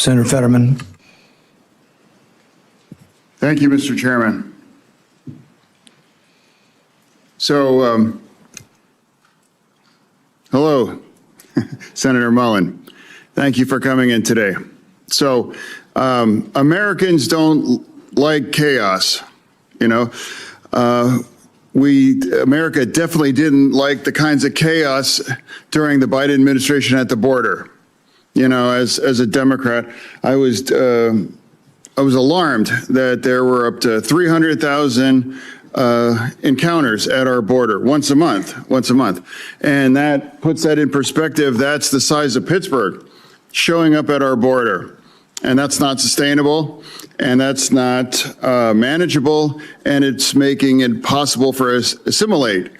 Senator Fetterman. Thank you, Mr. Chairman. So, hello, Senator Mullin. Thank you for coming in today. So, Americans don't like chaos, you know. America definitely didn't like the kinds of chaos during the Biden administration at the border. You know, as a Democrat, I was alarmed that there were up to 300,000 encounters at our border once a month, and that puts that in perspective. That's the size of Pittsburgh showing up at our border. And that's not sustainable, and that's not manageable, and it's making it possible for us to assimilate.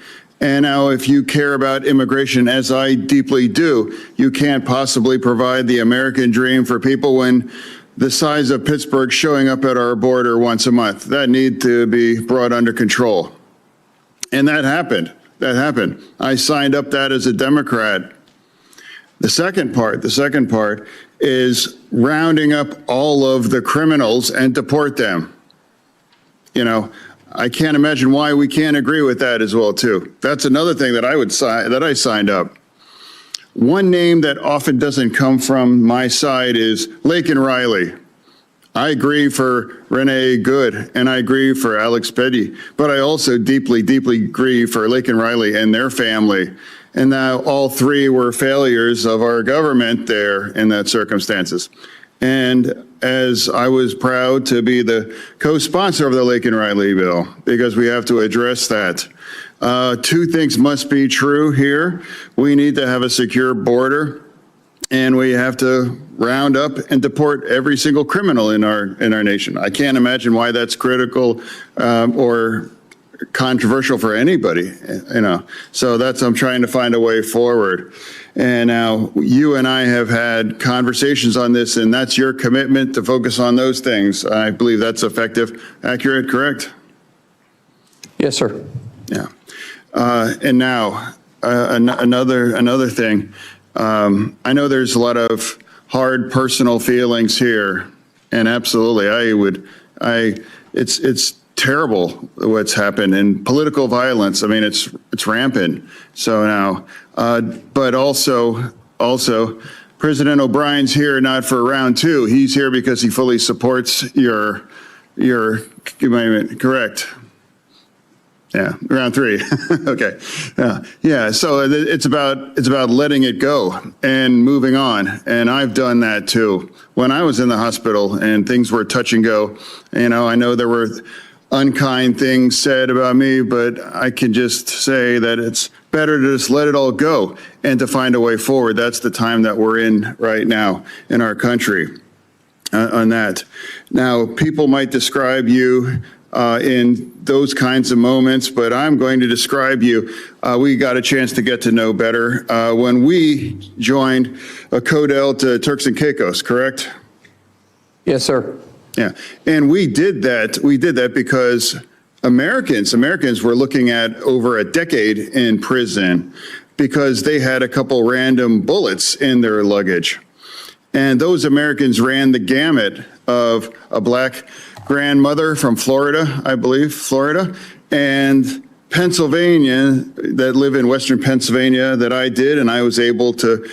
And now if you care about immigration, as I deeply do, you can't possibly provide the American dream for people when the size of Pittsburgh showing up at our border once a month. That need to be brought under control. And that happened. I signed up that as a Democrat. The second part is rounding up all of the criminals and deport them. You know, I can't imagine why we can't agree with that as well, too. That's another thing that I signed up. One name that often doesn't come from my side is Laken Riley. I agree for Renee Good, and I agree for Alex Petty, but I also deeply, deeply agree for Laken Riley and their family. And now all three were failures of our government there in that circumstances. And as I was proud to be the co-sponsor of the Laken Riley bill, because we have to address that. Two things must be true here. We need to have a secure border, and we have to round up and deport every single criminal in our nation. I can't imagine why that's critical or controversial for anybody, you know. So I'm trying to find a way forward. And now you and I have had conversations on this, and that's your commitment to focus on those things. I believe that's effective, accurate, correct? Yes, sir. Yeah. And now another thing. I know there's a lot of hard personal feelings here, and absolutely, it's terrible what's happened, and political violence. I mean, it's rampant. So now, but also President O'Brien's here not for round two. He's here because he fully supports your amendment. Correct? Yeah, round three. Okay. Yeah. So it's about letting it go and moving on. And I've done that too. When I was in the hospital and things were touch and go, you know, I know there were unkind things said about me, but I can just say that it's better to just let it all go and to find a way forward. That's the time that we're in right now in our country on that. Now, people might describe you in those kinds of moments, but I'm going to describe you. We got a chance to get to know better when we joined a Codel to Turks and Caicos, correct? Yes, sir. Yeah, and we did that because Americans were looking at over a decade in prison because they had a couple random bullets in their luggage. And those Americans ran the gamut of a black grandmother from Florida, I believe, and Pennsylvania, that live in Western Pennsylvania, that I did, and I was able to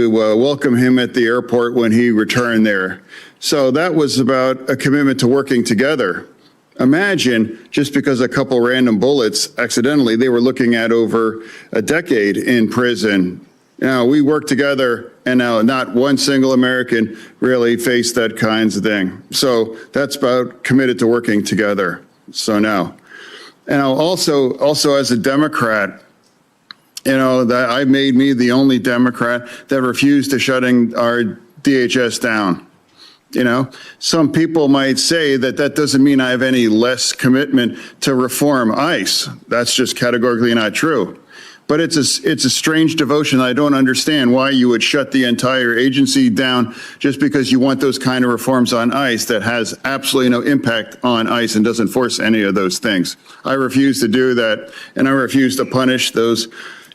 welcome him at the airport when he returned there. So that was about a commitment to working together. Imagine just because a couple random bullets accidentally, they were looking at over a decade in prison. Now we work together, and now not one single American really faced that kinds of thing. So that's about committed to working together. So now, and also as a Democrat, you know, that I made me the only Democrat that refused to shutting our DHS down. You know, some people might say that that doesn't mean I have any less commitment to reform ICE. That's just categorically not true. But it's a strange devotion. I don't understand why you would shut the entire agency down just because you want those kind of reforms on ICE that has absolutely no impact on ICE and doesn't force any of those things. I refuse to do that, and I refuse to punish those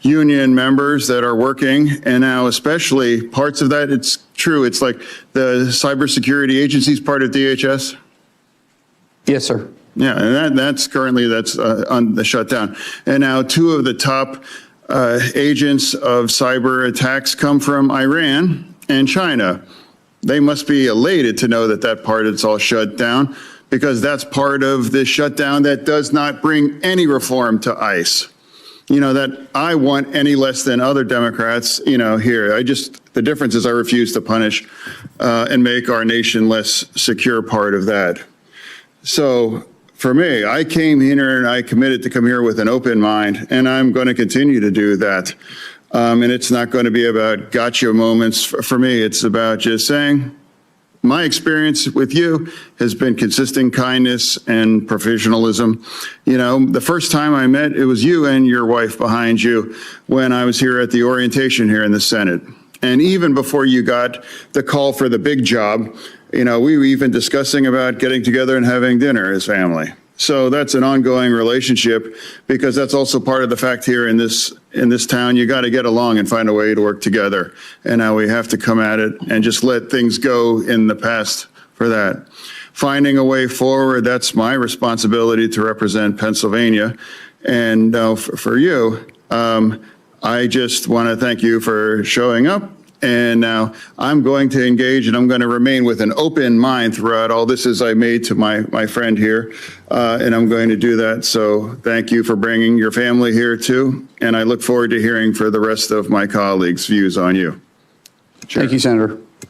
union members that are working, and now especially parts of that, it's true, it's like the cybersecurity agency's part of DHS? Yes, sir. Yeah, and that's currently on the shutdown. And now two of the top agents of cyber attacks come from Iran and China. They must be elated to know that that part is all shut down, because that's part of the shutdown that does not bring any reform to ICE. You know, that I want any less than other Democrats, you know, here. The difference is I refuse to punish and make our nation less secure part of that. So for me, I came here and I committed to come here with an open mind, and I'm going to continue to do that. And it's not going to be about gotcha moments. For me, it's about just saying, my experience with you has been consistent kindness and professionalism. You know, the first time I met, it was you and your wife behind you when I was here at the orientation here in the Senate. And even before you got the call for the big job, you know, we were even discussing about getting together and having dinner as family. So that's an ongoing relationship, because that's also part of the fact here in this town. You got to get along and find a way to work together. And now we have to come at it and just let things go in the past for that. Finding a way forward, that's my responsibility to represent Pennsylvania. And for you, I just want to thank you for showing up. And now I'm going to engage, and I'm going to remain with an open mind throughout all this as I made to my friend here. And I'm going to do that. So thank you for bringing your family here too. And I look forward to hearing for the rest of my colleagues' views on you. Chair. Thank you, Senator.